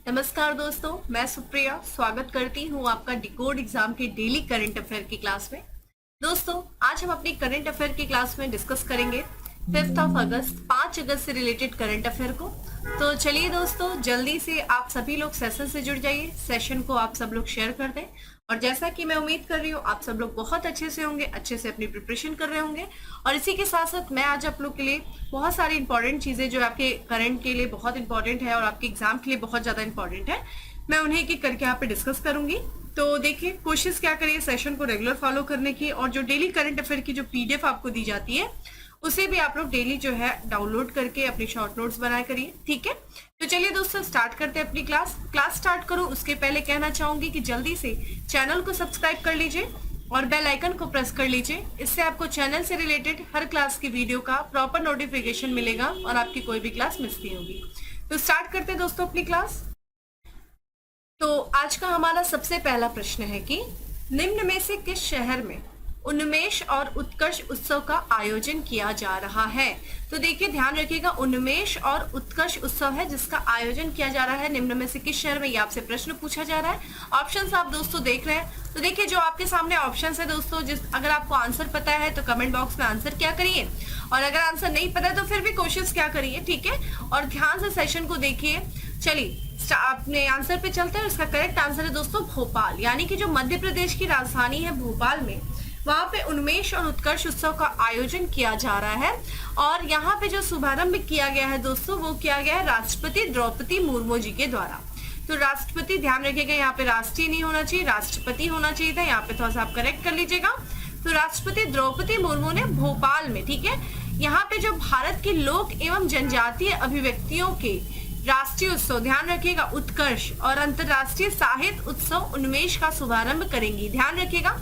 नमस्कार दोस्तों, मैं सुप्रिया स्वागत करती हूँ आपका डिकोड एग्जाम के डेली करंट अफेयर की क्लास में। दोस्तों, आज हम अपनी करंट अफेयर की क्लास में डिस्कस करेंगे 5 अगस्त 5 अगस्त से रिलेटेड करंट अफेयर को। तो चलिए दोस्तों, जल्दी से आप सभी लोग सेशन से जुड़ जाइए, सेशन को आप सब लोग शेयर कर दें। और जैसा कि मैं उम्मीद कर रही हूँ आप सब लोग बहुत अच्छे से होंगे, अच्छे से अपनी प्रिपरेशन कर रहे होंगे। और इसी के साथ साथ मैं आज आप लोग के लिए बहुत सारी इंपॉर्टेंट चीजें जो आपके करंट के लिए बहुत इंपॉर्टेंट है और आपके एग्जाम के लिए बहुत ज्यादा इंपॉर्टेंट है, मैं उन्हें एक एक करके यहाँ पे डिस्कस करूंगी। तो देखिए, कोशिश क्या करिए सेशन को रेगुलर फॉलो करने की, और जो डेली करंट अफेयर की जो पीडीएफ आपको दी जाती है उसे भी आप लोग डेली जो है डाउनलोड करके अपनी शॉर्ट नोट्स बनाया करिए, ठीक है। तो चलिए दोस्तों, स्टार्ट करते हैं अपनी क्लास स्टार्ट करूं उसके पहले कहना चाहूंगी कि जल्दी से चैनल को सब्सक्राइब कर लीजिए और बेल आइकन को प्रेस कर लीजिए। इससे आपको चैनल से रिलेटेड हर क्लास की वीडियो का प्रॉपर नोटिफिकेशन मिलेगा और आपकी कोई भी क्लास मिस नहीं होगी। तो स्टार्ट करते हैं दोस्तों अपनी क्लास। तो आज का हमारा सबसे पहला प्रश्न है कि निम्न में से किस शहर में उन्मेष और उत्कर्ष उत्सव का आयोजन किया जा रहा है। तो देखिए, ध्यान रखिएगा, उन्मेष और उत्कर्ष उत्सव है जिसका आयोजन किया जा रहा है निम्न में से किस शहर में, ये आपसे प्रश्न पूछा जा रहा है। ऑप्शंस आप दोस्तों देख रहे हैं, तो देखिए जो आपके सामने ऑप्शंस है दोस्तों, अगर आपको आंसर पता है तो कमेंट बॉक्स में आंसर क्या करिए, और अगर आंसर नहीं पता है तो फिर भी कोशिश क्या करिए, ठीक है। और ध्यान से सेशन को देखिए। चलिए अपने आंसर पे चलते हैं। इसका करेक्ट आंसर है दोस्तों भोपाल, यानी कि जो मध्य प्रदेश की राजधानी है भोपाल में, वहां पे उन्मेष और उत्कर्ष उत्सव का आयोजन किया जा रहा है। और यहाँ पे जो शुभारंभ किया गया है दोस्तों, वो किया गया है राष्ट्रपति द्रौपदी मुर्मू जी के द्वारा। तो राष्ट्रपति, ध्यान रखिएगा, यहाँ पे राष्ट्रीय नहीं होना चाहिए, राष्ट्रपति होना चाहिए था, यहाँ पे थोड़ा सा आप करेक्ट कर लीजिएगा। तो राष्ट्रपति द्रौपदी मुर्मू ने भोपाल में, ठीक है, यहाँ पे जो भारत के लोक एवं जनजातीय अभिव्यक्तियों के राष्ट्रीय उत्सव, ध्यान रखिएगा, उत्कर्ष और अंतरराष्ट्रीय साहित्य उत्सव उन्मेष का शुभारंभ करेंगी। ध्यान रखिएगा,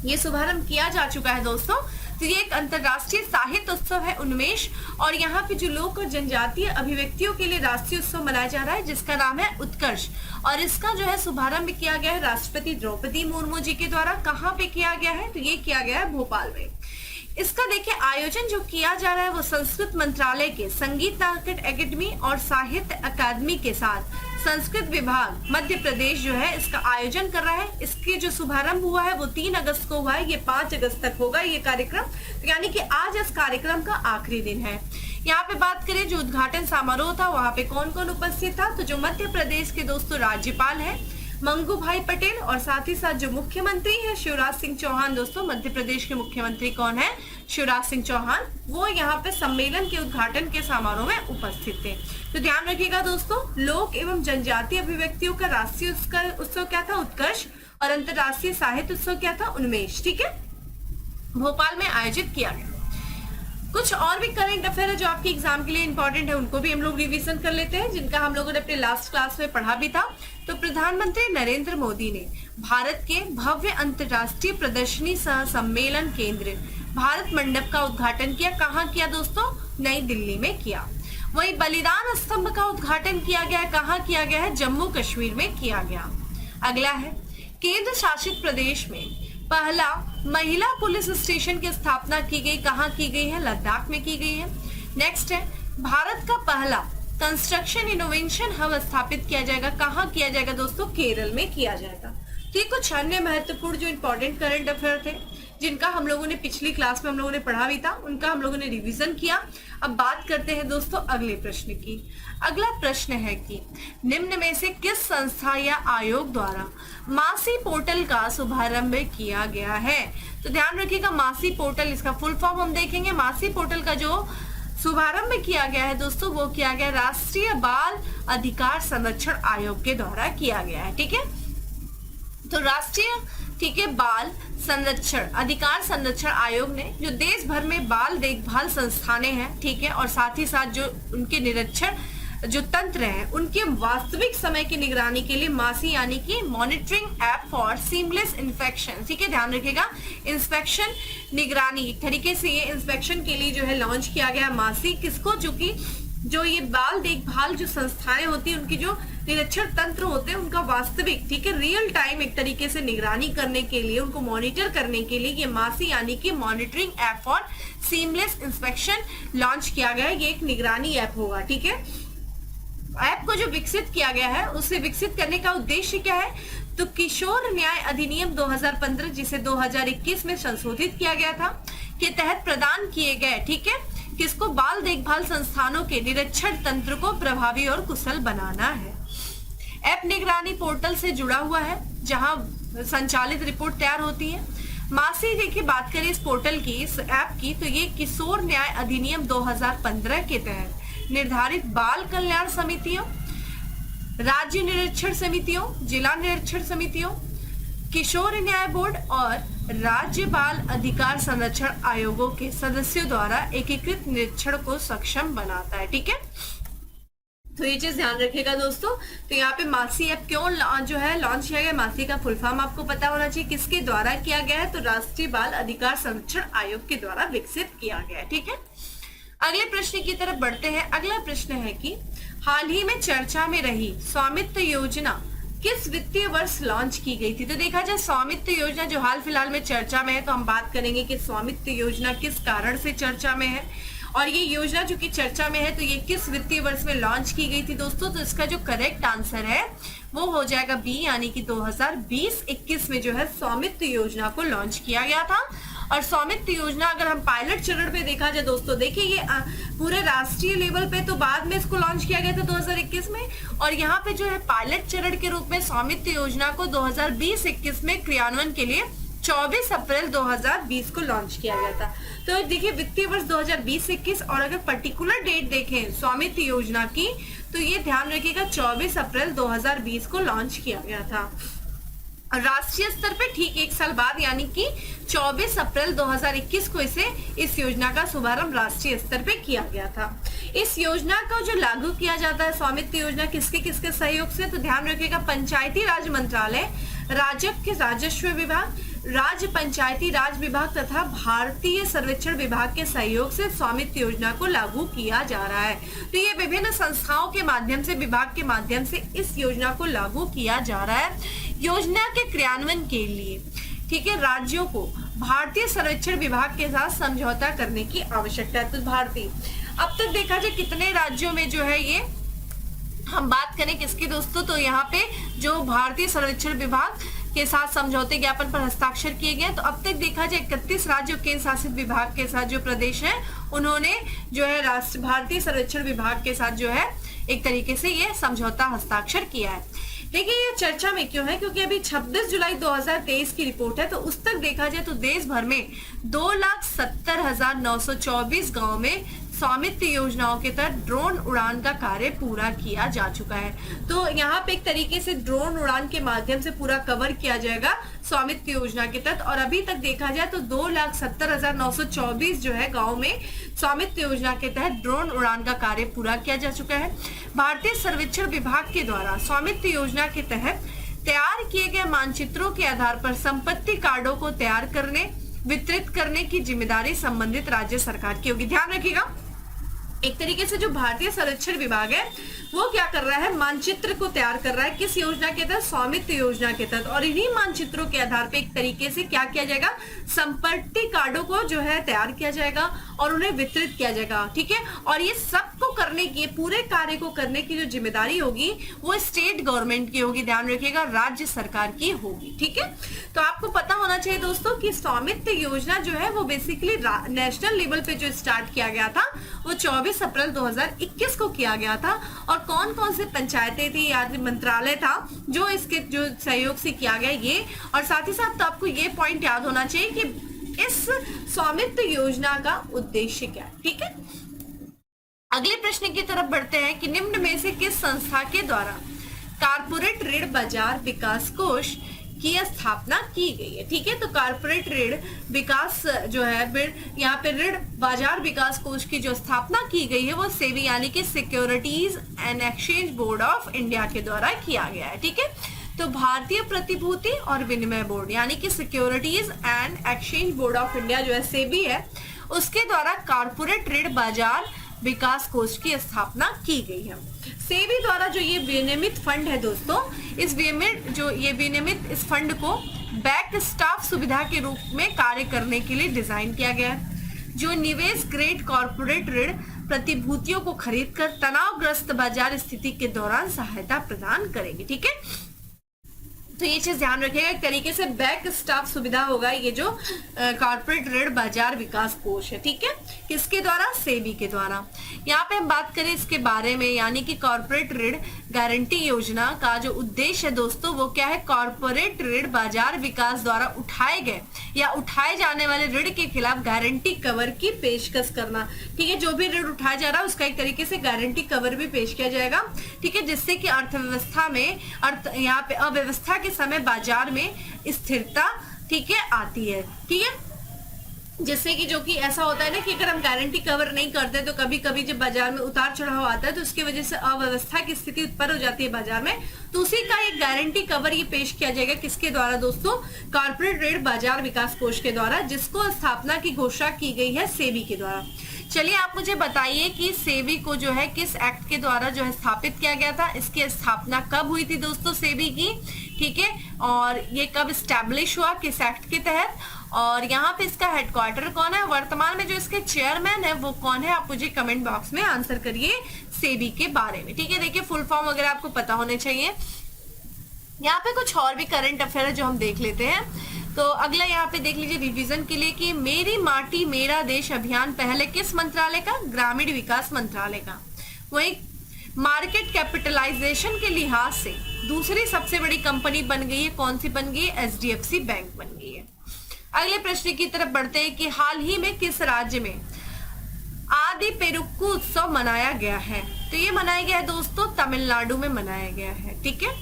ये शुभारंभ किया जा चुका है दोस्तों। तो ये एक अंतरराष्ट्रीय साहित्य उत्सव है उन्मेष, और यहाँ पे जो लोक और जनजातीय अभिव्यक्तियों के लिए राष्ट्रीय उत्सव मनाया जा रहा है जिसका नाम है उत्कर्ष, और इसका जो है शुभारंभ किया गया है राष्ट्रपति द्रौपदी मुर्मू जी के द्वारा। कहाँ पे किया गया है, तो ये किया गया है भोपाल में। इसका देखिए आयोजन जो किया जा रहा है वो संस्कृत मंत्रालय के संगीत नाटक एकेडमी और साहित्य अकादमी के साथ संस्कृत विभाग मध्य प्रदेश जो है इसका आयोजन कर रहा है। इसके जो शुभारंभ हुआ है वो 3 अगस्त को हुआ है, ये 5 अगस्त तक होगा ये कार्यक्रम, यानी कि आज इस कार्यक्रम का आखिरी दिन है। यहाँ पे बात करें जो उद्घाटन समारोह था वहां पे कौन कौन उपस्थित था, तो जो मध्य प्रदेश के दोस्तों राज्यपाल है मंगू भाई पटेल, और साथ ही साथ जो मुख्यमंत्री है शिवराज सिंह चौहान। दोस्तों मध्य प्रदेश के मुख्यमंत्री कौन है, शिवराज सिंह चौहान, वो यहाँ पे सम्मेलन के उद्घाटन के समारोह में उपस्थित थे। तो ध्यान रखिएगा दोस्तों, लोक एवं जनजातीय अभिव्यक्तियों का राष्ट्रीय उत्सव क्या था, उत्कर्ष, और अंतरराष्ट्रीय साहित्य उत्सव क्या था, उन्मेष, ठीक है, भोपाल में आयोजित किया गया। कुछ और भी करंट अफेयर है जो आपके एग्जाम के लिए इंपॉर्टेंट है, उनको भी हम लोग रिवीजन कर लेते हैं, जिनका हम लोगों ने अपने लास्ट क्लास में पढ़ा भी था। तो प्रधानमंत्री नरेंद्र मोदी ने भारत के भव्य अंतर्राष्ट्रीय प्रदर्शनी सह सम्मेलन केंद्र भारत मंडप का उद्घाटन किया। कहाँ किया दोस्तों, नई दिल्ली में किया। वहीं बलिदान स्तंभ का उद्घाटन किया गया है, कहाँ किया गया है, जम्मू कश्मीर में किया गया। अगला है, केंद्र शासित प्रदेश में पहला महिला पुलिस स्टेशन की स्थापना की गई, कहाँ की गई है, लद्दाख में की गई है। नेक्स्ट है, भारत का पहला कंस्ट्रक्शन इनोवेशन हब स्थापित किया जाएगा, कहाँ किया जाएगा दोस्तों, केरल में किया जाएगा। तो ये कुछ अन्य महत्वपूर्ण जो इंपॉर्टेंट करंट अफेयर थे जिनका हम लोगों ने पिछली क्लास में हम लोगों ने पढ़ा भी था, उनका हम लोगों ने रिवीजन किया। अब बात करते हैं दोस्तों अगले प्रश्न की। अगला प्रश्न है कि निम्न में से किस संस्था या आयोग द्वारा मासी पोर्टल का शुभारंभ किया गया है। तो ध्यान रखिएगा, मासी पोर्टल, इसका फुल फॉर्म हम देखेंगे। मासी पोर्टल का जो शुभारंभ किया गया है दोस्तों वो किया गया राष्ट्रीय बाल अधिकार संरक्षण आयोग के द्वारा किया गया है, ठीक है। तो राष्ट्रीय, ठीक है, बाल संरक्षण अधिकार संरक्षण आयोग ने जो देश भर में बाल देखभाल संस्थानें हैं, ठीक है, और साथ ही साथ जो उनके निरीक्षण जो तंत्र है उनके वास्तविक समय की निगरानी के लिए मासी यानी कि monitoring app for seamless inspection, ठीक है, ध्यान रखिएगा, इंस्पेक्शन निगरानी, एक तरीके से ये इंस्पेक्शन के लिए जो है लॉन्च किया गया मासी। किसको, जो ये बाल देखभाल जो संस्थाएं होती है उनकी जो निरीक्षण तंत्र होते हैं उनका वास्तविक, ठीक है, रियल टाइम एक तरीके से निगरानी करने के लिए, उनको मॉनिटर करने के लिए ये मासी यानी कि monitoring app for seamless inspection launch किया गया है। ये एक निगरानी ऐप होगा, ठीक है। ऐप को जो विकसित किया गया है, उसे विकसित करने का उद्देश्य क्या है? तो किशोर न्याय अधिनियम 2015, जिसे 2021 में संशोधित किया गया था, के तहत प्रदान किए गए, ठीक है, किसको? बाल देखभाल संस्थानों के निरीक्षण तंत्र को प्रभावी और कुशल बनाना है। ऐप निगरानी पोर्टल से जुड़ा हुआ है, जहां संचालित रिपोर्ट तैयार होती है। मासी देखिए, बात करें इस पोर्टल की, इस ऐप की, तो ये किशोर न्याय अधिनियम 2015 के तहत निर्धारित बाल कल्याण समितियों, राज्य निरीक्षण समितियों, जिला निरीक्षण समितियों, किशोर न्याय बोर्ड और राज्य बाल अधिकार संरक्षण आयोगों के सदस्यों द्वारा एकीकृत निरीक्षण को सक्षम बनाता है, ठीक है। तो ये चीज ध्यान रखिएगा दोस्तों। तो यहाँ पे मासी ऐप क्यों जो है लॉन्च किया गया? मासी का फुल फॉर्म आपको पता होना चाहिए, किसके द्वारा किया गया है? तो राष्ट्रीय बाल अधिकार संरक्षण आयोग के द्वारा विकसित किया गया है, ठीक है। अगले प्रश्न की तरफ बढ़ते हैं। अगला प्रश्न है कि हाल ही में चर्चा में रही स्वामित्व योजना किस वित्तीय वर्ष लॉन्च की गई थी? तो देखा जाए स्वामित्व योजना जो हाल फिलहाल में चर्चा में है, तो हम बात करेंगे कि स्वामित्व योजना किस कारण से चर्चा में है, और ये योजना जो कि चर्चा में है, तो ये किस वित्तीय वर्ष में लॉन्च की गई थी दोस्तों? तो इसका जो करेक्ट आंसर है वो हो जाएगा बी, यानी कि 2020-21 में जो है स्वामित्व योजना को लॉन्च किया गया था। और स्वामित्व योजना अगर हम पायलट चरण पे देखा जाए दोस्तों, देखिए ये पूरे राष्ट्रीय लेवल पे तो बाद में इसको लॉन्च किया गया था 2021 में, और यहाँ पे जो है पायलट चरण के रूप में स्वामित्व योजना को 2020-21 में क्रियान्वयन के लिए 24 अप्रैल 2020 को लॉन्च किया गया था। तो देखिए वित्तीय वर्ष 2020-21, और अगर पर्टिकुलर डेट देखें स्वामित्व योजना की, तो ये ध्यान रखिएगा 24 अप्रैल 2020 को लॉन्च किया गया था। राष्ट्रीय स्तर पे ठीक एक साल बाद, यानी कि 24 अप्रैल 2021 को इस योजना का शुभारंभ राष्ट्रीय स्तर पे किया गया था। इस योजना को जो लागू किया जाता है स्वामित्व योजना किसके किसके सहयोग से? तो ध्यान रखिएगा पंचायती राज मंत्रालय, राजस्व विभाग, राज्य पंचायती राज विभाग तथा भारतीय सर्वेक्षण विभाग के सहयोग से स्वामित्व योजना को लागू किया जा रहा है। तो ये विभिन्न संस्थाओं के माध्यम से, विभाग के माध्यम से इस योजना को लागू किया जा रहा है। योजना के क्रियान्वयन के लिए, ठीक है, राज्यों को भारतीय सर्वेक्षण विभाग के साथ समझौता करने की आवश्यकता है। तो भारतीय, अब तक देखा जाए कितने राज्यों में जो है ये, हम बात करें किसकी दोस्तों, तो यहाँ पे जो भारतीय सर्वेक्षण विभाग के साथ समझौते ज्ञापन पर हस्ताक्षर किए गए। तो अब तक देखा जाए 31 राज्यों केंद्र शासित विभाग के साथ जो प्रदेश हैं, उन्होंने जो है भारतीय सर्वेक्षण विभाग के साथ जो है एक तरीके से ये समझौता हस्ताक्षर किया है। देखिए ये चर्चा में क्यों है? क्योंकि अभी 26 जुलाई 2023 की रिपोर्ट है, तो उस तक देखा जाए तो देश भर में 2,70,924 गाँव में स्वामित्व योजनाओं के तहत ड्रोन उड़ान का कार्य पूरा किया जा चुका है। तो यहाँ पे एक तरीके से ड्रोन उड़ान के माध्यम से पूरा कवर किया जाएगा स्वामित्व योजना के तहत। और अभी तक देखा जाए तो 2,70,924 जो है गांव में स्वामित्व योजना के तहत ड्रोन उड़ान का कार्य पूरा किया जा चुका है। भारतीय सर्वेक्षण विभाग के द्वारा स्वामित्व योजना के तहत तैयार किए गए मानचित्रों के आधार पर संपत्ति कार्डों को तैयार करने, वितरित करने की जिम्मेदारी संबंधित राज्य सरकार की होगी। ध्यान रखिएगा, एक तरीके से जो भारतीय सर्वेक्षण विभाग है वो क्या कर रहा है? मानचित्र को तैयार कर रहा है। किस योजना के तहत? स्वामित्व योजना के तहत। और इन्हीं मानचित्रों के आधार पे एक तरीके से क्या किया जाएगा? संपत्ति कार्डों को जो है तैयार किया जाएगा और उन्हें वितरित किया जाएगा, ठीक है। और ये सबको करने की, पूरे कार्य को करने की जो जिम्मेदारी होगी वो स्टेट गवर्नमेंट की होगी। ध्यान रखिएगा, राज्य सरकार की होगी, ठीक है। तो आपको पता होना चाहिए दोस्तों कि स्वामित्व योजना जो है वो बेसिकली नेशनल लेवल पे जो स्टार्ट किया गया था वो 24 अप्रैल 2021 को किया गया था। और कौन कौन से पंचायतें थी या मंत्रालय था जो इसके जो सहयोग से किया गया ये। और साथ ही साथ तो आपको ये पॉइंट याद होना चाहिए कि इस स्वामित्व योजना का उद्देश्य क्या है, ठीक है। अगले प्रश्न की तरफ बढ़ते हैं कि निम्न में से किस संस्था के द्वारा कारपोरेट ऋण बाजार विकास कोष की स्थापना की गई है, ठीक है। तो कारपोरेट ऋण विकास जो है, यहाँ पे ऋण बाजार विकास कोष की जो स्थापना की गई है वो सेबी यानी कि securities and exchange board of India के द्वारा किया गया है, ठीक है। तो भारतीय प्रतिभूति और विनिमय बोर्ड यानी कि securities and exchange board of India जो है सेबी है, उसके द्वारा कारपोरेट ऋण बाजार विकास कोष की स्थापना की गई है। सेबी द्वारा जो ये विनियमित फंड है दोस्तों, इस विनियमित इस फंड को बैक स्टॉप सुविधा के रूप में कार्य करने के लिए डिजाइन किया गया है। जो निवेश ग्रेड कॉर्पोरेट ऋण प्रतिभूतियों को खरीदकर तनावग्रस्त बाजार स्थिति के दौरान सहायता प्रदान करेगी। ठीक है, तो ये चीज ध्यान रखिएगा, एक तरीके से बैक स्टाफ सुविधा होगा ये जो कॉर्पोरेट ऋण बाजार विकास कोष है। ठीक है, किसके द्वारा? सेबी के द्वारा। यहाँ पे हम बात करें इसके बारे में, यानी कि कॉर्पोरेट ऋण गारंटी योजना का जो उद्देश्य है दोस्तों वो क्या है? कॉर्पोरेट ऋण बाजार विकास द्वारा उठाए गए या उठाए जाने वाले ऋण के खिलाफ गारंटी कवर की पेशकश करना। ठीक है, जो भी ऋण उठाया जा रहा है उसका एक तरीके से गारंटी कवर भी पेश किया जाएगा। ठीक है, जिससे कि अर्थव्यवस्था में यहाँ पे अव्यवस्था के समय बाजार में स्थिरता ठीक है आती है। ठीक है, जिससे कि जो कि ऐसा होता है ना कि अगर हम गारंटी कवर नहीं करते तो कभी कभी जब बाजार में उतार चढ़ाव आता है तो उसकी वजह से अव्यवस्था की स्थिति उत्पन्न हो जाती है बाजार में, तो उसी का एक गारंटी कवर ये पेश किया जाएगा किसके द्वारा दोस्तों? कॉर्पोरेट ऋण बाजार विकास कोष के द्वारा, जिसको स्थापना की घोषणा की गई है सेबी के द्वारा। चलिए आप मुझे बताइए कि सेबी को जो है किस एक्ट के द्वारा जो है स्थापित किया गया था, इसकी स्थापना कब हुई थी दोस्तों सेबी की? ठीक है, और ये कब स्टैब्लिश हुआ, किस एक्ट के तहत, और यहाँ पे इसका हेडक्वार्टर कौन है, वर्तमान में जो इसके चेयरमैन है वो कौन है? आप मुझे कमेंट बॉक्स में आंसर करिए सेबी के बारे में। ठीक है, देखिए फुल फॉर्म वगैरह आपको पता होने चाहिए। यहाँ पे कुछ और भी करंट अफेयर है जो हम देख लेते हैं। तो अगला यहाँ पे देख लीजिए रिवीजन के लिए कि मेरी माटी मेरा देश अभियान पहले किस मंत्रालय का? ग्रामीण विकास मंत्रालय का। वही मार्केट कैपिटलाइजेशन के लिहाज से दूसरी सबसे बड़ी कंपनी बन गई है, कौन सी बन गई है? HDFC बैंक बन गई है। अगले प्रश्न की तरफ बढ़ते हैं कि हाल ही में किस राज्य में आदि पेरुक्कू उत्सव मनाया गया है? तो ये मनाया गया है दोस्तों तमिलनाडु में मनाया गया है। ठीक है,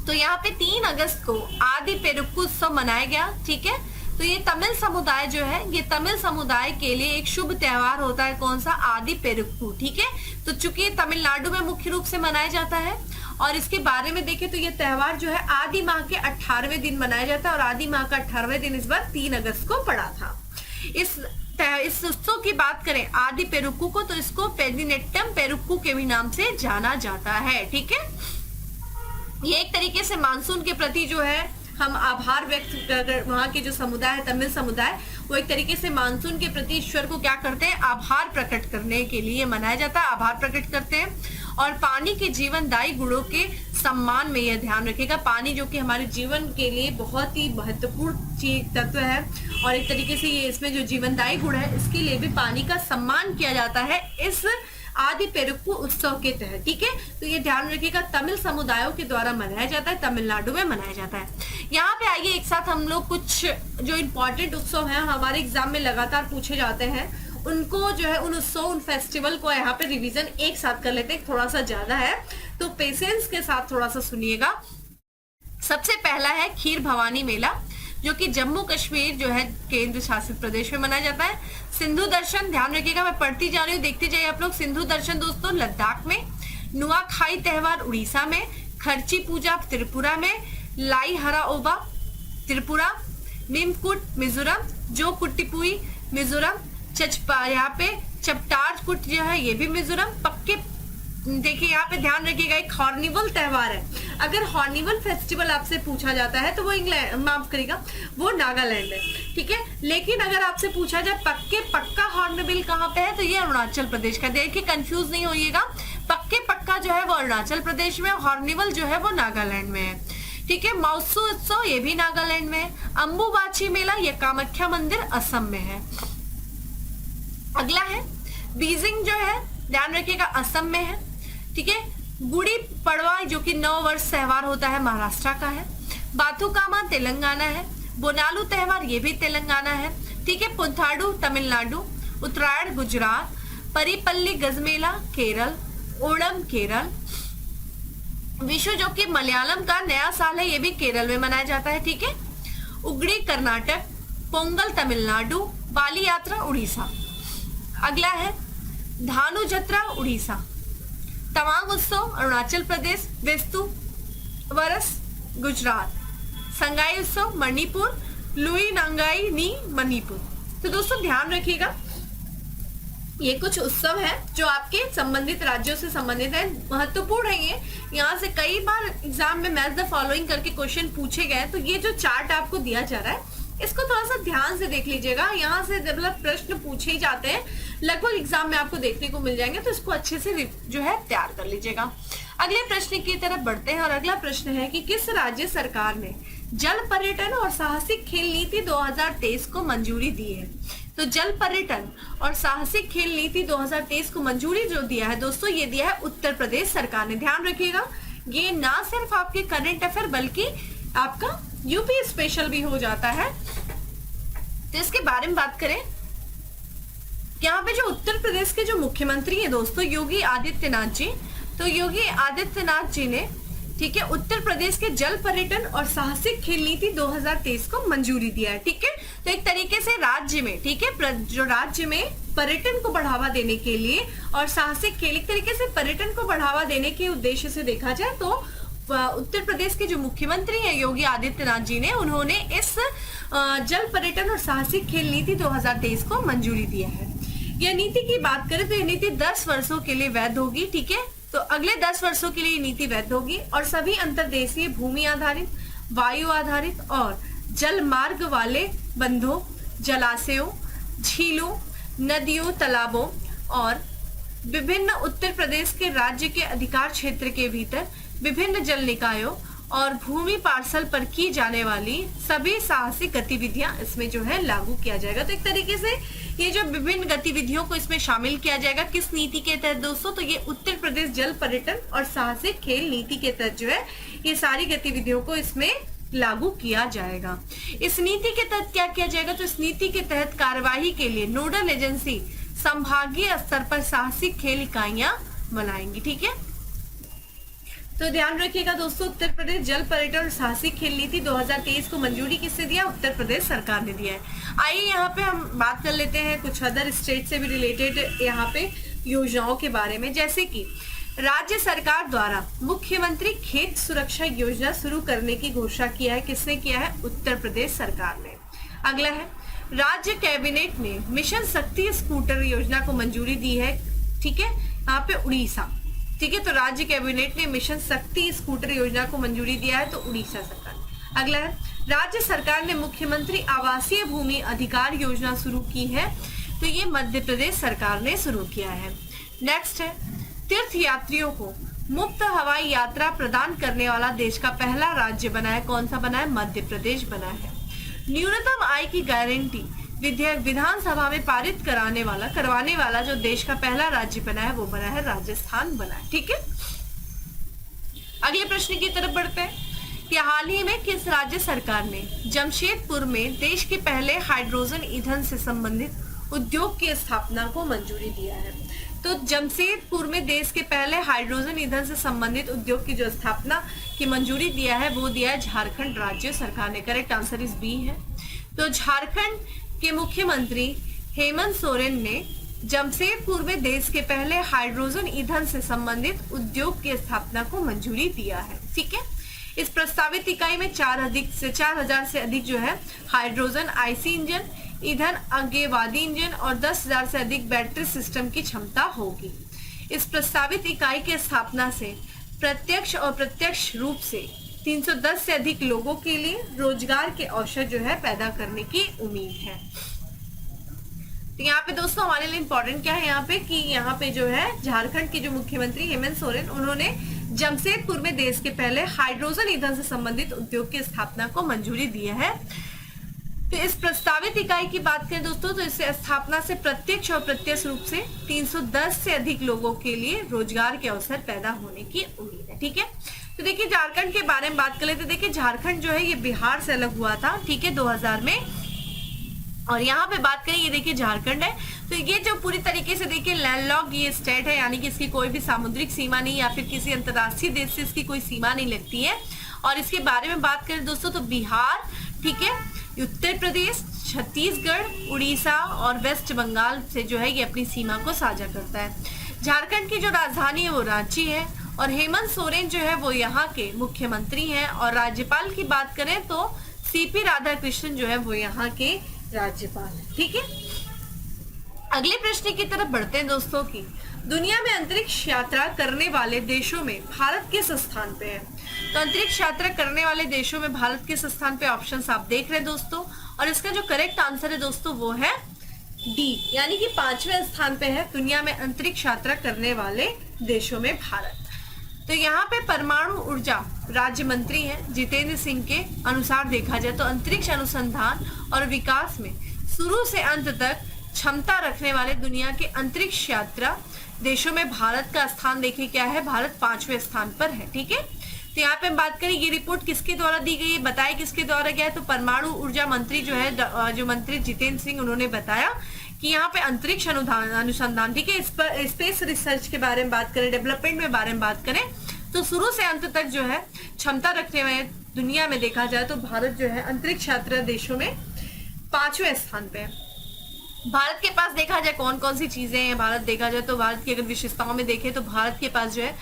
तो यहाँ पे 3 अगस्त को आदि पेरुक्कू उत्सव मनाया गया। ठीक है, तो ये तमिल समुदाय जो है, ये तमिल समुदाय के लिए एक शुभ त्योहार होता है, कौन सा? आदि पेरुक्कू। ठीक है, तो चूंकि ये तमिलनाडु में मुख्य रूप से मनाया जाता है और इसके बारे में देखें तो ये त्योहार जो है आदि माह के 18वें दिन मनाया जाता है और आदि माह का 18वां दिन इस बार 3 अगस्त को पड़ा था। इस उत्सव की बात करें आदि पेरुक्कू को, तो इसको पेरिनेट्टम पेरुक्कू के भी नाम से जाना जाता है। ठीक है, ये एक तरीके से मानसून के प्रति जो है हम आभार व्यक्त कर, वहाँ के जो समुदाय है तमिल समुदाय, वो एक तरीके से मानसून के प्रति ईश्वर को क्या करते हैं? आभार प्रकट करने के लिए मनाया जाता है, आभार प्रकट करते हैं। और पानी के जीवनदायी गुणों के सम्मान में यह ध्यान रखेगा, पानी जो कि हमारे जीवन के लिए बहुत ही महत्वपूर्ण तत्व है और एक तरीके से ये इसमें जो जीवनदायी गुण है इसके लिए भी पानी का सम्मान किया जाता है इस आदि पेरुक्कू उत्सव के तहत। ठीक है, तो ये ध्यान रखिएगा तमिल समुदायों के द्वारा मनाया जाता है, तमिलनाडु में मनाया जाता है। यहाँ पे आइए एक साथ हम लोग कुछ जो इम्पोर्टेंट उत्सव हैं हमारे एग्जाम में लगातार पूछे जाते हैं, उनको जो है उन उत्सव उन फेस्टिवल को यहाँ पे रिवीजन एक साथ कर लेते हैं, थोड़ा सा ज्यादा है तो पेशेंस के साथ थोड़ा सा सुनिएगा। सबसे पहला है खीर भवानी मेला जो कि जम्मू कश्मीर जो है केंद्र शासित प्रदेश में मनाया जाता है। सिंधु दर्शन, ध्यान रखिएगा मैं पढ़ती जा रही हूँ, देखते जाइए आप लोग। सिंधु दर्शन दोस्तों लद्दाख में, नुआखाई त्योहार उड़ीसा में, खर्ची पूजा त्रिपुरा में, लाई हरा ओबा त्रिपुरा, निमकुट मिजोरम, जो कुट्टिपुई मिजोरम, चचपा यहाँ पे चपटार कुट जो है ये भी मिजोरम। पक्के देखिए यहाँ पे ध्यान रखिएगा एक हॉर्निवल त्योहार है, अगर हॉर्निवल फेस्टिवल आपसे पूछा जाता है तो वो इंग्लैंड माफ करिएगा वो नागालैंड है। ठीक है, लेकिन अगर आपसे पूछा जाए पक्का हॉर्नबिल कहाँ पे है तो ये अरुणाचल प्रदेश का। देखिए कंफ्यूज नहीं होइएगा, पक्का जो है वो अरुणाचल प्रदेश में, हॉर्निवल जो है वो नागालैंड में है। ठीक है, माउसू उत्सव ये भी नागालैंड में है। अम्बुबाची मेला ये कामाख्या मंदिर असम में है। अगला है बीजिंग जो है ध्यान रखिएगा असम में है। ठीक है, गुड़ी पड़वा जो कि 9 वर्ष त्योहार होता है महाराष्ट्र का है। बाथुकामा तेलंगाना है। बोनालू त्योहार ये भी तेलंगाना है। ठीक है, पुंथाडू तमिलनाडु, उत्तरायण गुजरात, परिपल्ली गजमेला केरल, ओणम केरल, विशु जो कि मलयालम का नया साल है ये भी केरल में मनाया जाता है। ठीक है, उगड़ी कर्नाटक, पोंगल तमिलनाडु, बाली यात्रा उड़ीसा। अगला है धानु जत्रा उड़ीसा, तवांग उत्सव अरुणाचल प्रदेश, वेस्तु वरस गुजरात, संगाई उत्सव मणिपुर, लुई नांगाई नी मणिपुर। तो दोस्तों ध्यान रखिएगा ये कुछ उत्सव है जो आपके संबंधित राज्यों से संबंधित है, महत्वपूर्ण है ये। यहाँ से कई बार एग्जाम में मैच द फॉलोइंग करके क्वेश्चन पूछे गए, तो ये जो चार्ट आपको दिया जा रहा है इसको थोड़ा सा ध्यान से देख लीजिएगा। यहाँ से मतलब प्रश्न पूछे ही जाते हैं लगभग एग्जाम में आपको देखने को मिल जाएंगे, तो इसको अच्छे से जो है तैयार कर लीजिएगा। अगले प्रश्न की तरफ बढ़ते हैं और अगला प्रश्न है कि किस राज्य सरकार ने जल पर्यटन और साहसिक खेल नीति 2023 को मंजूरी दी है? तो जल पर्यटन और साहसिक खेल नीति 2023 को मंजूरी जो दिया है दोस्तों, ये दिया है उत्तर प्रदेश सरकार ने। ध्यान रखिएगा, ये ना सिर्फ आपके करंट अफेयर बल्कि आपका यूपी स्पेशल भी हो जाता है। तो इसके बारे में बात करें, यहाँ पे जो उत्तर प्रदेश के जो मुख्यमंत्री है दोस्तों योगी आदित्यनाथ जी, तो योगी आदित्यनाथ जी ने ठीक है उत्तर प्रदेश के जल पर्यटन और साहसिक खेल नीति 2023 को मंजूरी दिया है। ठीक है, तो एक तरीके से राज्य में ठीक है जो राज्य में पर्यटन को बढ़ावा देने के लिए और साहसिक खेल, एक तरीके से पर्यटन को बढ़ावा देने के उद्देश्य से देखा जाए तो उत्तर प्रदेश के जो मुख्यमंत्री हैं योगी आदित्यनाथ जी ने, उन्होंने इस जल पर्यटन और साहसिक खेल नीति 2023 को मंजूरी दिया है। यह नीति की बात करें तो यह नीति 10 वर्षों के लिए वैध होगी। ठीक है, तो अगले 10 वर्षों के लिए ये नीति वैध होगी और सभी अंतर्देशीय भूमि आधारित, वायु आधारित और जल मार्ग वाले बंधों, जलाशयों, झीलों, नदियों, तालाबों और विभिन्न उत्तर प्रदेश के राज्य के अधिकार क्षेत्र के भीतर विभिन्न जल निकायों और भूमि पार्सल पर की जाने वाली सभी साहसिक गतिविधियां इसमें जो है लागू किया जाएगा। तो एक तरीके से ये जो विभिन्न गतिविधियों को इसमें शामिल किया जाएगा किस नीति के तहत दोस्तों, तो ये उत्तर प्रदेश जल पर्यटन और साहसिक खेल नीति के तहत जो है ये सारी गतिविधियों को इसमें लागू किया जाएगा। इस नीति के तहत क्या किया जाएगा, तो इस नीति के तहत कार्यवाही के लिए नोडल एजेंसी संभागीय स्तर पर साहसिक खेल इकाइयां बनाएंगी। ठीक है, तो ध्यान रखिएगा दोस्तों, उत्तर प्रदेश जल पर्यटन और साहसिक खेल नीति 2023 को मंजूरी किससे दिया? उत्तर प्रदेश सरकार ने दिया है। आइए यहाँ पे हम बात कर लेते हैं कुछ अदर स्टेट से भी रिलेटेड यहाँ पे योजनाओं के बारे में, जैसे कि राज्य सरकार द्वारा मुख्यमंत्री खेत सुरक्षा योजना शुरू करने की घोषणा किया है। किसने किया है? उत्तर प्रदेश सरकार ने। अगला है, राज्य कैबिनेट ने मिशन शक्ति स्कूटर योजना को मंजूरी दी है। ठीक है, यहाँ पे उड़ीसा। ठीक है, तो राज्य कैबिनेट ने मिशन शक्ति स्कूटर योजना को मंजूरी दिया है, तो उड़ीसा सरकार। अगला है, राज्य सरकार ने मुख्यमंत्री आवासीय भूमि अधिकार योजना शुरू की है, तो ये मध्य प्रदेश सरकार ने शुरू किया है। नेक्स्ट है, तीर्थ यात्रियों को मुफ्त हवाई यात्रा प्रदान करने वाला देश का पहला राज्य बना है। कौन सा बना है? मध्य प्रदेश बना है। न्यूनतम आय की गारंटी विधेयक विधानसभा में पारित करवाने वाला जो देश का पहला राज्य बना है वो बना है राजस्थान बना है। ठीक है, अगले प्रश्न की तरफ बढ़ते हैं कि हाल ही में किस राज्य सरकार ने जमशेदपुर में देश के पहले हाइड्रोजन ईंधन से संबंधित उद्योग की स्थापना को मंजूरी दिया है? तो जमशेदपुर में देश के पहले हाइड्रोजन ईंधन से संबंधित उद्योग की जो स्थापना की मंजूरी दिया है वो दिया है झारखंड राज्य सरकार ने। करेक्ट आंसर इस बी है। तो झारखंड के मुख्यमंत्री हेमंत सोरेन ने जमशेदपुर में देश के पहले हाइड्रोजन ईंधन से संबंधित उद्योग की स्थापना को मंजूरी दिया है। ठीक है, इस प्रस्तावित इकाई में 4,000 से अधिक जो है हाइड्रोजन आईसी इंजन, ईंधन अज्ञेयवादी इंजन और 10,000 से अधिक बैटरी सिस्टम की क्षमता होगी। इस प्रस्तावित इकाई की स्थापना से प्रत्यक्ष और प्रत्यक्ष रूप से 310 से अधिक लोगों के लिए रोजगार के अवसर जो है पैदा करने की उम्मीद है। तो यहाँ पे दोस्तों हमारे लिए इम्पोर्टेंट क्या है यहाँ पे कि यहाँ पे जो है झारखंड के जो मुख्यमंत्री हेमंत सोरेन उन्होंने जमशेदपुर में देश के पहले हाइड्रोजन ईंधन से संबंधित उद्योग की स्थापना को मंजूरी दी है। तो इस प्रस्तावित इकाई की बात करें दोस्तों तो इससे स्थापना से प्रत्यक्ष और प्रत्यक्ष रूप से 310 से अधिक लोगों के लिए रोजगार के अवसर पैदा होने की उम्मीद है। ठीक है, तो देखिए झारखंड के बारे में बात कर लेते। देखिए झारखंड जो है ये बिहार से अलग हुआ था। ठीक है, 2000 में। और यहाँ पे बात करें ये देखिए झारखंड है, तो ये जो पूरी तरीके से देखिए लैंडलॉक ये स्टेट है, यानी कि इसकी कोई भी सामुद्रिक सीमा नहीं या फिर किसी अंतर्राष्ट्रीय देश से इसकी कोई सीमा नहीं लगती है। और इसके बारे में बात करें दोस्तों तो बिहार, ठीक है, उत्तर प्रदेश, छत्तीसगढ़, उड़ीसा और वेस्ट बंगाल से जो है ये अपनी सीमा को साझा करता है। झारखंड की जो राजधानी है वो रांची है और हेमंत सोरेन जो है वो यहाँ के मुख्यमंत्री हैं। और राज्यपाल की बात करें तो सीपी राधाकृष्णन जो है वो यहाँ के राज्यपाल है। ठीक है, अगले प्रश्न की तरफ बढ़ते हैं दोस्तों की दुनिया में अंतरिक्ष यात्रा करने वाले देशों में भारत किस स्थान पे है? तो अंतरिक्ष यात्रा करने वाले देशों में भारत किस स्थान पे ऑप्शंस आप देख रहे हैं दोस्तों, और इसका जो करेक्ट आंसर है दोस्तों वो है डी यानी कि 5वें स्थान पे है दुनिया में अंतरिक्ष यात्रा करने वाले देशों में भारत। तो यहाँ पे परमाणु ऊर्जा राज्य मंत्री हैं जितेंद्र सिंह के अनुसार देखा जाए तो अंतरिक्ष अनुसंधान और विकास में शुरू से अंत तक क्षमता रखने वाले दुनिया के अंतरिक्ष यात्रा देशों में भारत का स्थान देखिए क्या है, भारत 5वें स्थान पर है। ठीक है, तो यहाँ पे हम बात करें ये रिपोर्ट किसके द्वारा दी गई है, बताए किसके द्वारा गया है, तो परमाणु ऊर्जा मंत्री जो है जो मंत्री जितेंद्र सिंह उन्होंने बताया कि यहाँ पे अंतरिक्ष अनुसंधान, ठीक है, इस पर स्पेस रिसर्च के बारे में बात करें, डेवलपमेंट में बारे में बात करें तो शुरू से अंत तक जो है क्षमता रखने वाले दुनिया में देखा जाए तो भारत जो है अंतरिक्ष यात्रा देशों में 5वें स्थान पे है। भारत के पास देखा जाए कौन कौन सी चीजें हैं, भारत देखा जाए तो भारत की अगर विशेषताओं में देखें तो भारत के पास जो है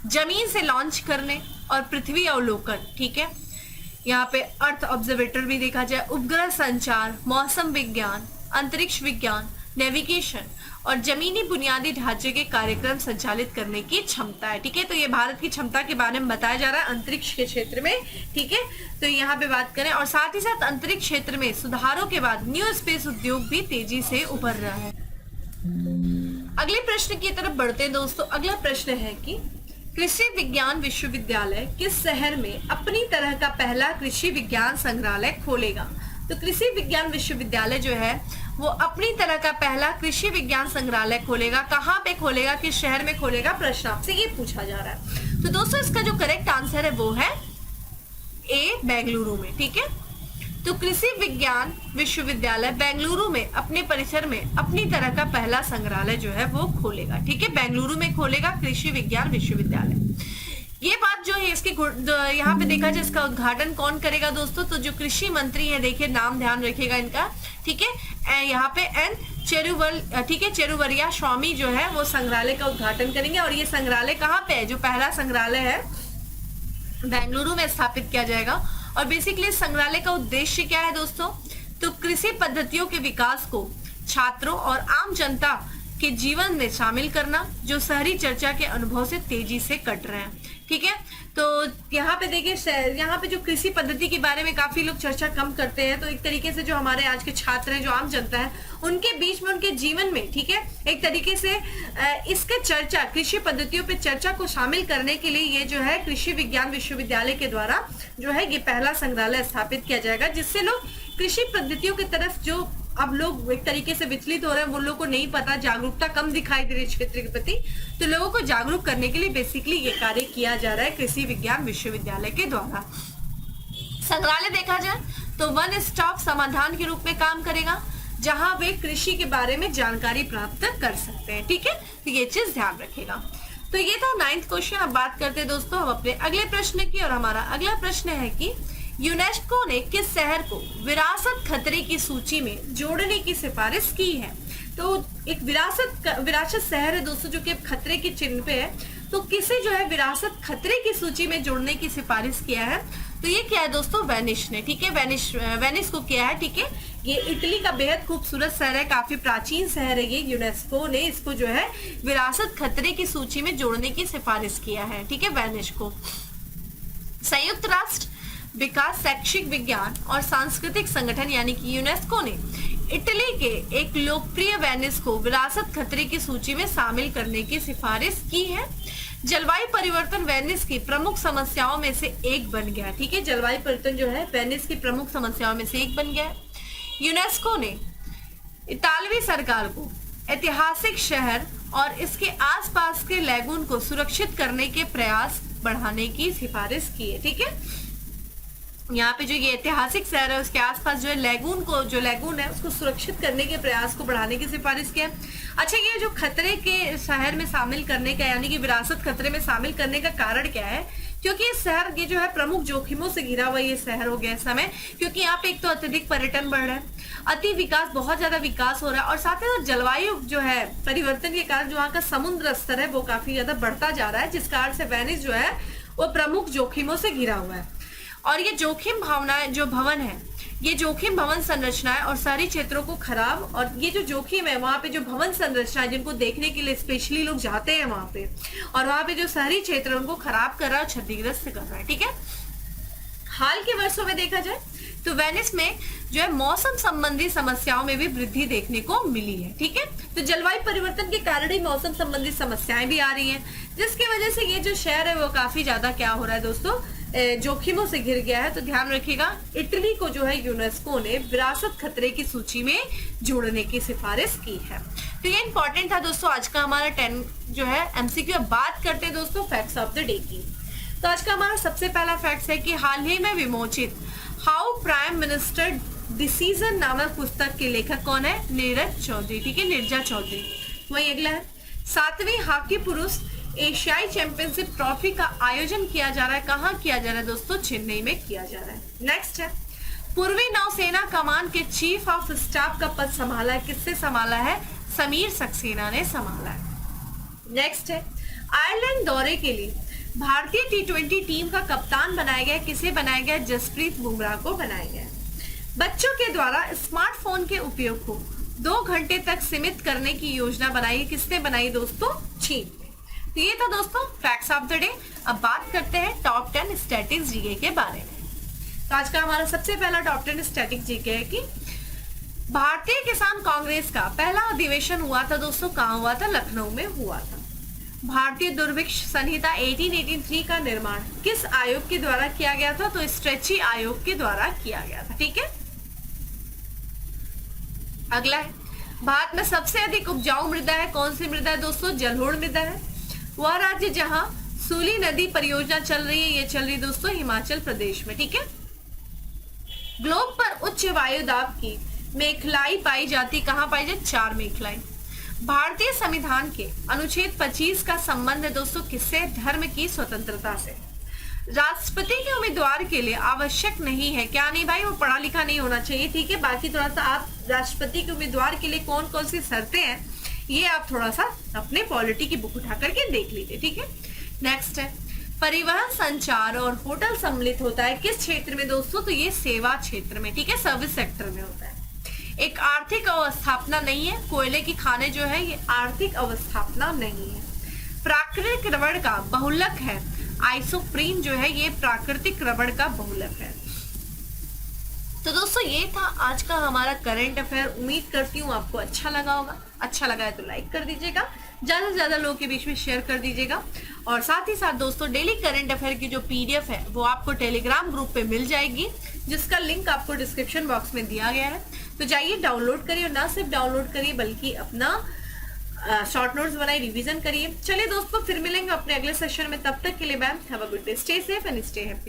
जमीन से लॉन्च करने और पृथ्वी अवलोकन, ठीक है, यहाँ पे अर्थ ऑब्जर्वेटर भी देखा जाए, उपग्रह संचार, मौसम विज्ञान, अंतरिक्ष विज्ञान, नेविगेशन और जमीनी बुनियादी ढांचे के कार्यक्रम संचालित करने की क्षमता है। ठीक है, तो ये भारत की क्षमता के बारे में बताया जा रहा है अंतरिक्ष के क्षेत्र में। ठीक है, तो यहाँ पे बात करें और साथ ही साथ अंतरिक्ष क्षेत्र में सुधारों के बाद न्यू स्पेस उद्योग भी तेजी से उभर रहा है। अगले प्रश्न की तरफ बढ़ते हैं दोस्तों। अगला प्रश्न है कि कृषि विज्ञान विश्वविद्यालय किस शहर में अपनी तरह का पहला कृषि विज्ञान संग्रहालय खोलेगा। तो कृषि विज्ञान विश्वविद्यालय जो है वो अपनी तरह का पहला कृषि विज्ञान संग्रहालय खोलेगा। कहाँ पे खोलेगा, किस शहर में खोलेगा, प्रश्न आपसे ये पूछा जा रहा है। तो दोस्तों इसका जो करेक्ट आंसर है वो है ए, बेंगलुरु में। ठीक है, तो कृषि विज्ञान विश्वविद्यालय बेंगलुरु में अपने परिसर में अपनी तरह का पहला संग्रहालय जो है वो खोलेगा। ठीक है, बेंगलुरु में खोलेगा कृषि विज्ञान विश्वविद्यालय। ये बात जो है इसके यहाँ पे देखा जाए इसका उद्घाटन कौन करेगा दोस्तों, तो जो कृषि मंत्री है, देखिए नाम ध्यान रखिएगा इनका। ठीक है, यहाँ पे एन चेरुवरिया स्वामी जो है वो संग्रहालय का उद्घाटन करेंगे। और ये संग्रहालय कहाँ पे है, जो पहला संग्रहालय है बेंगलुरु में स्थापित किया जाएगा। और बेसिकली संग्रहालय का उद्देश्य क्या है दोस्तों, तो कृषि पद्धतियों के विकास को छात्रों और आम जनता के जीवन में शामिल करना जो शहरी चर्चा के अनुभव से तेजी से कट रहे हैं। ठीक है, तो यहाँ पे देखिए यहाँ पे जो कृषि पद्धति के बारे में काफी लोग चर्चा कम करते हैं, तो एक तरीके से जो हमारे आज के छात्र हैं, जो आम जनता है, उनके बीच में, उनके जीवन में, ठीक है, एक तरीके से इसके चर्चा, कृषि पद्धतियों पे चर्चा को शामिल करने के लिए ये जो है कृषि विज्ञान विश्वविद्यालय के द्वारा जो है ये पहला संग्रहालय स्थापित किया जाएगा, जिससे लोग कृषि पद्धतियों की तरफ जो अब लोग एक तरीके से विचलित हो रहे हैं, वो लोगों को नहीं पता, जागरूकता कम दिखाई दे रही है क्षेत्र के प्रति, तो लोगों को जागरूक करने के लिए बेसिकली ये कार्य किया जा रहा है कृषि विज्ञान विश्वविद्यालय के द्वारा। संग्रहालय देखा जाए तो वन स्टॉप समाधान के रूप में काम करेगा, जहां वे कृषि के बारे में जानकारी प्राप्त कर सकते हैं। ठीक है, तो ये चीज ध्यान रखेगा। तो ये था 9th क्वेश्चन। अब बात करते हैं दोस्तों हम अपने अगले प्रश्न की, और हमारा अगला प्रश्न है कि यूनेस्को ने किस शहर को विरासत खतरे की सूची में जोड़ने की सिफारिश की है। तो एक विरासत शहर है दोस्तों जो कि खतरे की चिन्ह पे है, तो किसे जो है विरासत खतरे की सूची में जोड़ने की सिफारिश किया है, तो ये क्या है दोस्तों, वेनिस ने। ठीक है, वेनिस को किया है। ठीक है, ये इटली का बेहद खूबसूरत शहर है, काफी प्राचीन शहर है ये। यूनेस्को ने इसको जो है विरासत खतरे की सूची में जोड़ने की सिफारिश किया है। ठीक है, वेनिस को। संयुक्त राष्ट्र विकास, शैक्षिक विज्ञान और सांस्कृतिक संगठन यानी कि यूनेस्को ने इटली के एक लोकप्रिय वेनिस को विरासत खतरे की सूची में शामिल करने की सिफारिश की है। जलवायु परिवर्तन वेनिस की प्रमुख समस्याओं में से एक बन गया। ठीक है, जलवायु परिवर्तन जो है वेनिस की प्रमुख समस्याओं में से एक बन गया। यूनेस्को ने इतालवी सरकार को ऐतिहासिक शहर और इसके आसपास के लैगून को सुरक्षित करने के प्रयास बढ़ाने की सिफारिश की है। ठीक है, यहाँ पे जो ये ऐतिहासिक शहर है उसके आसपास जो है लैगून है उसको सुरक्षित करने के प्रयास को बढ़ाने की सिफारिश किया। अच्छा, ये जो खतरे के शहर में शामिल करने का यानी कि विरासत खतरे में शामिल करने का कारण क्या है, क्योंकि इस शहर ये जो है प्रमुख जोखिमों से घिरा हुआ ये शहर हो गया इस समय, क्योंकि यहाँ पे एक तो अत्यधिक पर्यटन बढ़ रहा है, अति विकास, बहुत ज्यादा विकास हो रहा है, और साथ ही साथ जलवायु जो है परिवर्तन के कारण जो वहाँ का समुद्र स्तर है वो काफी ज्यादा बढ़ता जा रहा है, जिस कारण से वेनिस जो है वो प्रमुख जोखिमों से घिरा हुआ है। और ये जोखिम भावनाएं जो भवन है, ये जोखिम भवन संरचनाएं और शहरी क्षेत्रों को खराब, और ये जो जोखिम है वहाँ पे जो भवन संरचनाएं जिनको देखने के लिए स्पेशली लोग जाते हैं वहाँ पे, और वहाँ पे जो शहरी क्षेत्र है उनको खराब कर रहा है, क्षतिग्रस्त कर रहा है। ठीक है, हाल के वर्षों में देखा जाए तो वेनिस में जो है मौसम संबंधी समस्याओं में भी वृद्धि देखने को मिली है। ठीक है, तो जलवायु परिवर्तन के कारण ही मौसम संबंधी समस्याएं भी आ रही हैं, जिसकी वजह से ये जो शहर है वो काफी ज्यादा क्या हो रहा है दोस्तों, जोखिमों से घिर गया है। तो ध्यान रखिएगा, इटली को जो है यूनेस्को ने विरासत खतरे की सूची में जोड़ने की सिफारिश की है। तो ये इंपॉर्टेंट था दोस्तों आज का हमारा 10 जो है एमसीक्यू। अब बात करते हैं दोस्तों फैक्ट्स ऑफ द डे की। तो आज का हमारा सबसे पहला फैक्ट है कि हाल ही में विमोचित हाउ प्राइम मिनिस्टर डिसीजन नामक पुस्तक के लेखक कौन है? नीरज चौधरी। ठीक है, नीरजा चौधरी। वही अगला है 7वीं हॉकी पुरुष एशियाई चैंपियनशिप ट्रॉफी का आयोजन किया जा रहा है। कहाँ किया जा रहा है दोस्तों? चेन्नई में किया जा रहा है। नेक्स्ट है पूर्वी नौसेना कमान के चीफ ऑफ स्टाफ का पद संभाला है। किससे संभाला है? समीर सक्सेना ने संभाला है। नेक्स्ट है आयरलैंड दौरे के लिए भारतीय टी20 टीम का कप्तान बनाया गया। किसे बनाया गया? जसप्रीत बुमराह को बनाया गया। बच्चों के द्वारा स्मार्टफोन के उपयोग को 2 घंटे तक सीमित करने की योजना बनाई। किसने बनाई दोस्तों? चीन ने। तो ये था दोस्तों फैक्ट्स ऑफ द डे। अब बात करते हैं टॉप 10 स्टैटिक्स जीके के बारे में। तो आज का हमारा सबसे पहला टॉप 10 स्टैटिक्स जीके है कि भारतीय किसान कांग्रेस का पहला अधिवेशन हुआ था दोस्तों। कहाँ हुआ था? लखनऊ में हुआ था। भारतीय दुर्भिक्ष संहिता 1883 का निर्माण किस आयोग के द्वारा किया गया था? तो स्ट्रेची आयोग के द्वारा किया गया था। ठीक है, अगला है भारत में सबसे अधिक उपजाऊ मृदा है। कौन सी मृदा है दोस्तों? जलोढ़ मृदा है। वह राज्य जहां सूली नदी परियोजना चल रही है, ये चल रही है दोस्तों हिमाचल प्रदेश में। ठीक है, ग्लोब पर उच्च वायु दाब की मेखलाई पाई जाती। कहां पाई जाती? 4 मेखलाई। भारतीय संविधान के अनुच्छेद 25 का संबंध है दोस्तों किससे? धर्म की स्वतंत्रता से। राष्ट्रपति के उम्मीदवार के लिए आवश्यक नहीं है, क्या नहीं भाई? वो पढ़ा लिखा नहीं होना चाहिए। ठीक है, बाकी थोड़ा सा आप राष्ट्रपति के उम्मीदवार के लिए कौन कौन सी शर्तें हैं ये आप थोड़ा सा अपने पॉलिटी की बुक उठा करके देख लीजिए। ठीक है, नेक्स्ट है परिवहन, संचार और होटल सम्मिलित होता है किस क्षेत्र में दोस्तों? तो ये सेवा क्षेत्र में। ठीक है, सर्विस सेक्टर में होता है। एक आर्थिक अवस्थापना नहीं है। कोयले की खाने जो है ये आर्थिक अवस्थापना नहीं है। प्राकृतिक रबड़ का बहुलक है। आइसोप्रीन जो है ये प्राकृतिक रबड़ का बहुलक है। तो दोस्तों ये था आज का हमारा करंट अफेयर। उम्मीद करती हूँ आपको अच्छा लगा होगा। अच्छा लगा है तो लाइक कर दीजिएगा, ज्यादा से ज्यादा लोगों के बीच में शेयर कर दीजिएगा। और साथ ही साथ दोस्तों डेली करंट अफेयर की जो पीडीएफ है वो आपको टेलीग्राम ग्रुप पे मिल जाएगी, जिसका लिंक आपको डिस्क्रिप्शन बॉक्स में दिया गया है। तो जाइए डाउनलोड करिए, और ना सिर्फ डाउनलोड करिए बल्कि अपना शॉर्ट नोट्स बनाइए, रिवीजन करिए। चलिए दोस्तों फिर मिलेंगे अपने अगले सेशन में। तब तक के लिए ma'am have a good day, stay safe and stay happy.